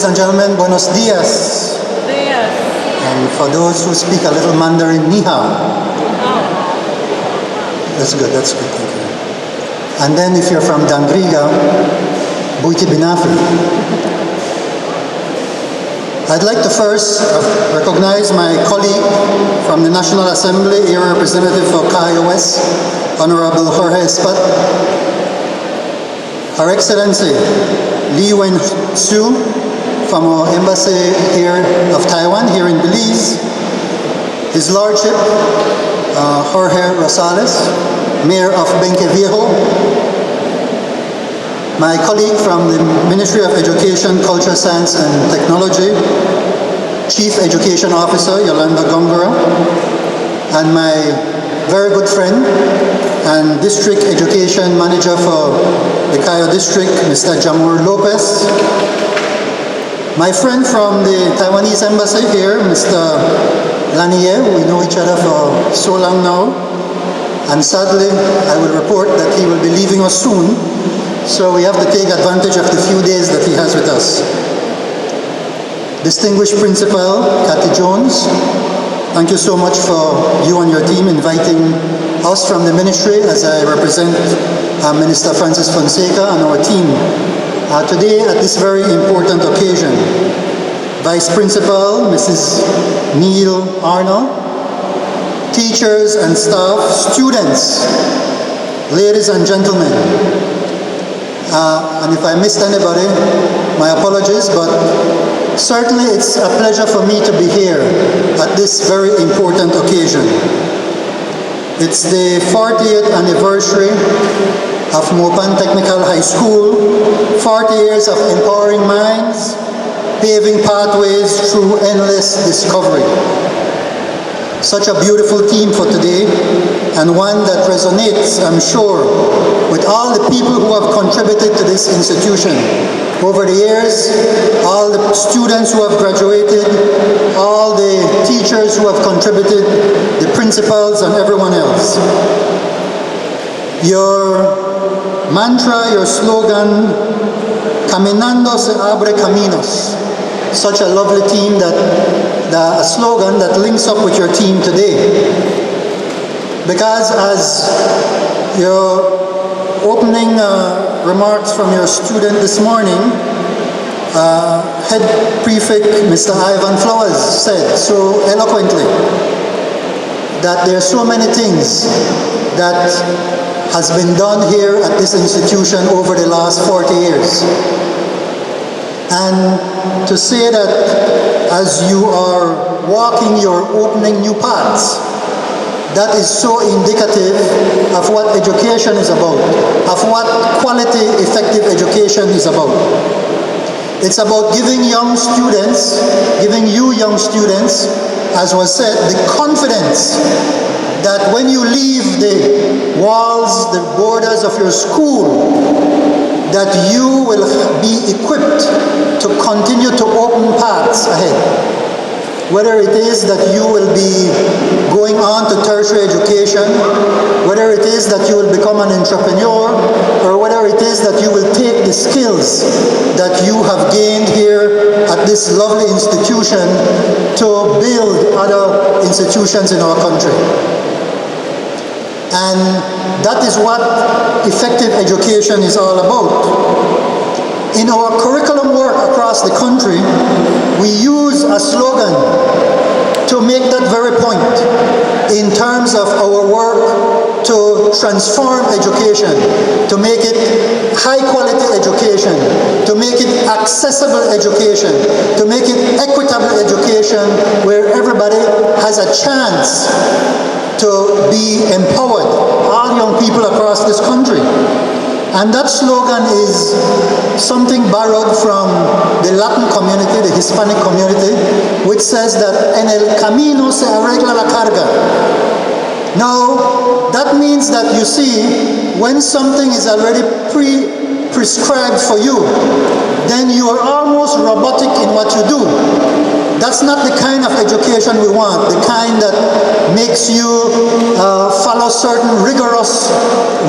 Ladies and gentlemen, buenos dias. And for those who speak a little Mandarin, ni hao. That's good, thank you. And then if you're from Dangriga, buiti binafi. I'd like to first recognize my colleague from the National Assembly, Area Representative for Cayo West, Honorable Jorge Espat, Her Excellency Li-Wen from our embassy here of Taiwan, here in Belize, His Lordship Jorge Rosales, Mayor of Benqueviejo, my colleague from the Ministry of Education, Culture, Science and Technology, Chief Education Officer Yolanda Gongora, and my very good friend and District Education Manager for the Cayo District, Mr. Jamur Lopez, my friend from the Taiwanese Embassy here, Mr. Lanier, we know each other for so long now, and sadly I will report that he will be leaving us soon, so we have to take advantage of the few days that he has with us. Distinguished Principal Cathy Jones, thank you so much for you and your team inviting us from the ministry as I represent Minister Francis Fonseca and our team today at this very important occasion. Vice Principal Mrs. Neil Arnold, teachers and staff, students, ladies and gentlemen, and if I missed anybody, my apologies, but certainly it's a pleasure for me to be here at this very important occasion. It's the 40th anniversary of Mopan Technical High School, 40 years of empowering minds, paving pathways through endless discovery. Such a beautiful theme for today, and one that resonates, I'm sure, with all the people who have contributed to this institution over the years, all the students who have graduated, all the teachers who have contributed, the principals and everyone else. Your mantra, your slogan, Caminando se abre caminos. Such a lovely theme, a slogan that links up with your team today. Because as your opening remarks from your student this morning, Head Prefect Mr. Ivan Flowers said so eloquently that there are so many things that has been done here at this institution over the last 40 years. And to say that as you are walking, you're opening new paths, that is so indicative of what education is about, of what quality, effective education is about. It's about giving young students, giving you young students, as was said, the confidence that when you leave the walls, the borders of your school, that you will be equipped to continue to open paths ahead. Whether it is that you will be going on to tertiary education, whether it is that you will become an entrepreneur, or whether it is that you will take the skills that you have gained here at this lovely institution to build other institutions in our country. And that is what effective education is all about. In our curriculum work across the country, we use a slogan to make that very point in terms of our work to transform education, to make it high quality education, to make it accessible education, to make it equitable education where everybody has a chance to be empowered, all young people across this country. And that slogan is something borrowed from the Latin community, the Hispanic community, which says that en el camino se arregla la carga. Now, that means that you see, when something is already prescribed for you, then you are almost robotic in what you do. That's not the kind of education we want, the kind that makes you follow certain rigorous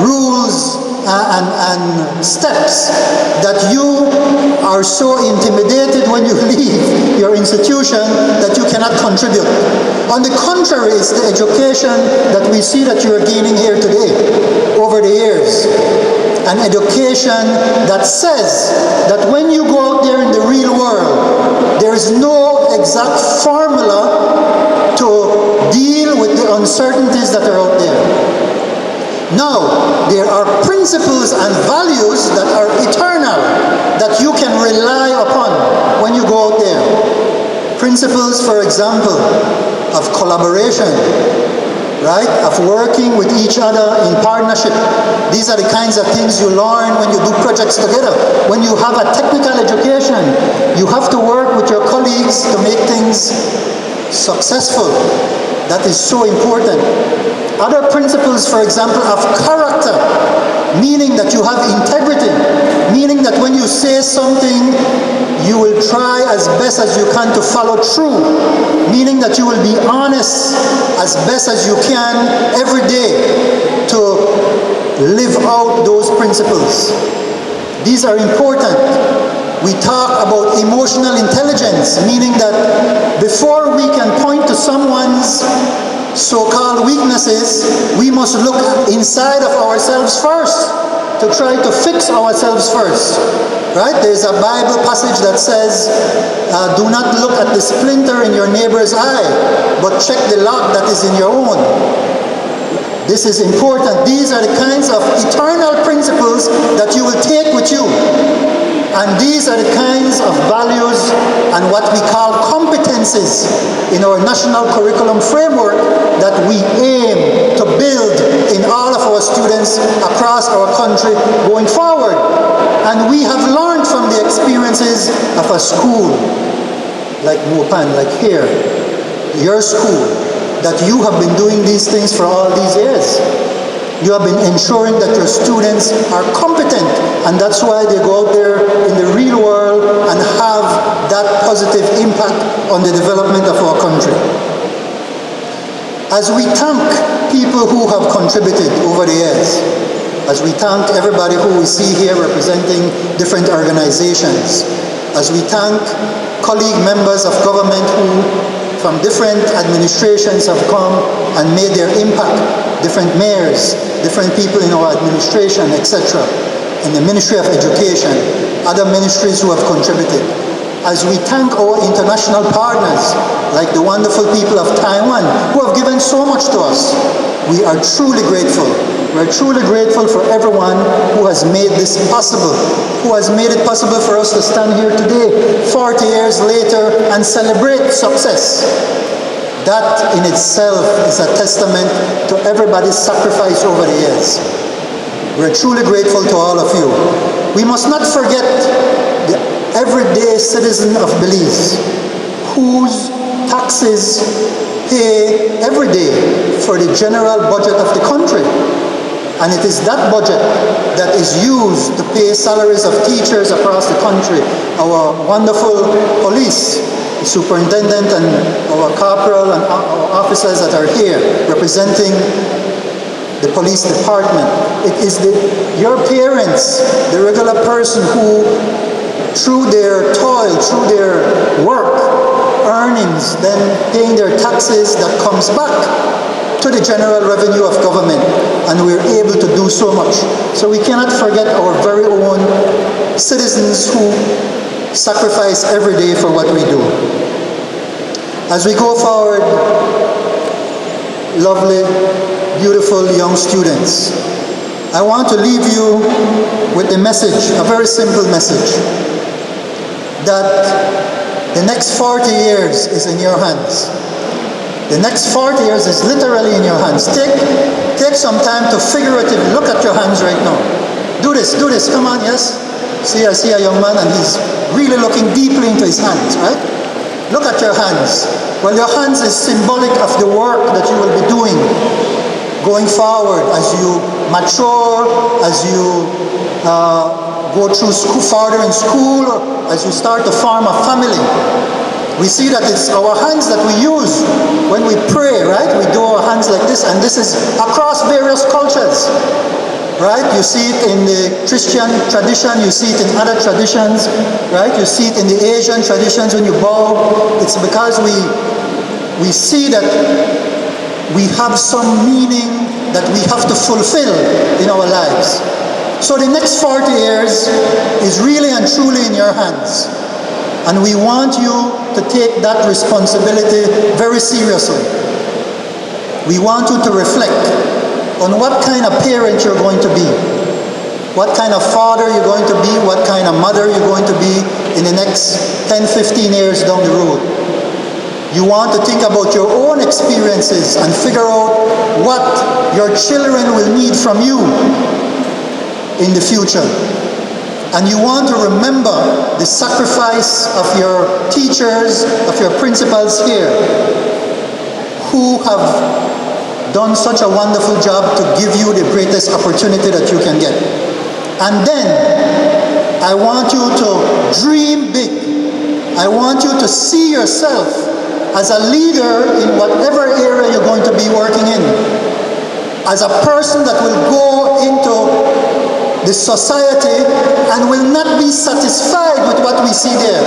rules and steps that you are so intimidated when you leave your institution that you cannot contribute. On the contrary, it's the education that we see that you are gaining here today over the years. An education that says that when you go out there in the real world, there is no exact formula to deal with the uncertainties that are out there. Now, there are principles and values that are eternal, that you can rely upon when you go out there. Principles, for example, of collaboration, right? Of working with each other in partnership. These are the kinds of things you learn when you do projects together. When you have a technical education, you have to work with your colleagues to make things successful. That is so important. Other principles, for example, of character, meaning that you have integrity, meaning that when you say something, you will try as best as you can to follow through, meaning that you will be honest as best as you can every day to live out those principles. These are important. We talk about emotional intelligence, meaning that before we can point to someone's so-called weaknesses, we must look inside of ourselves first to try to fix ourselves first. Right? There's a Bible passage that says, do not look at the splinter in your neighbor's eye, but check the log that is in your own. This is important. These are the kinds of eternal principles that you will take with you. And these are the kinds of values and what we call competencies in our national curriculum framework that we aim to build in all of our students across our country going forward. And we have learned from the experiences of a school like Mopan, like here, your school, that you have been doing these things for all these years. You have been ensuring that your students are competent, and that's why they go out there in the real world and have that positive impact on the development of our country. As we thank people who have contributed over the years, as we thank everybody who we see here representing different organizations, as we thank colleague members of government who from different administrations have come and made their impact, different mayors, different people in our administration, etc., in the Ministry of Education, other ministries who have contributed. As we thank our international partners, like the wonderful people of Taiwan, who have given so much to us, we are truly grateful. We're truly grateful for everyone who has made this possible, who has made it possible for us to stand here today, 40 years later, and celebrate success. That in itself is a testament to everybody's sacrifice over the years. We're truly grateful to all of you. We must not forget the everyday citizen of Belize, whose taxes pay every day for the general budget of the country. And it is that budget that is used to pay salaries of teachers across the country, our wonderful police, the superintendent and our corporal and our officers that are here representing the police department. It is your parents, the regular person who, through their toil, through their work, earnings, then paying their taxes, that comes back to the general revenue of government, and we're able to do so much. So we cannot forget our very own citizens who sacrifice every day for what we do. As we go forward, lovely, beautiful young students, I want to leave you with a message, a very simple message, that the next 40 years is in your hands. The next 40 years is literally in your hands. Take some time to figuratively look at your hands right now. Do this, come on, yes? See, I see a young man and he's really looking deeply into his hands, right? Look at your hands. Well, your hands is symbolic of the work that you will be doing going forward as you mature, as you go through school, farther in school, or as you start to form a family. We see that it's our hands that we use when we pray, right? We do our hands like this, and this is across various cultures, right? You see it in the Christian tradition, you see it in other traditions, right? You see it in the Asian traditions when you bow. It's because we see that we have some meaning that we have to fulfill in our lives. So the next 40 years is really and truly in your hands. And we want you to take that responsibility very seriously. We want you to reflect on what kind of parent you're going to be, what kind of father you're going to be, what kind of mother you're going to be in the next 10, 15 years down the road. You want to think about your own experiences and figure out what your children will need from you in the future. And you want to remember the sacrifice of your teachers, of your principals here, who have done such a wonderful job to give you the greatest opportunity that you can get. And then, I want you to dream big. I want you to see yourself as a leader in whatever area you're going to be working in. As a person that will go into the society and will not be satisfied with what we see there.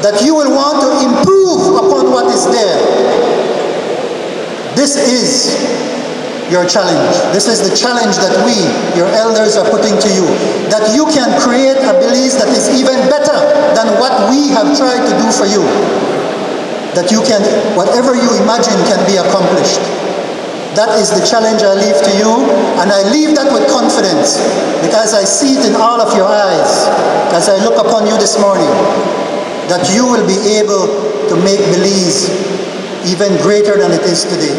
That you will want to improve upon what is there. This is your challenge. This is the challenge that we, your elders, are putting to you. That you can create a Belize that is even better than what we have tried to do for you. That you can, whatever you imagine can be accomplished. That is the challenge I leave to you, and I leave that with confidence because I see it in all of your eyes as I look upon you this morning, that you will be able to make Belize even greater than it is today.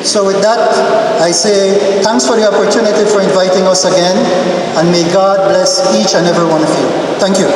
So with that, I say thanks for the opportunity for inviting us again, and may God bless each and every one of you. Thank you.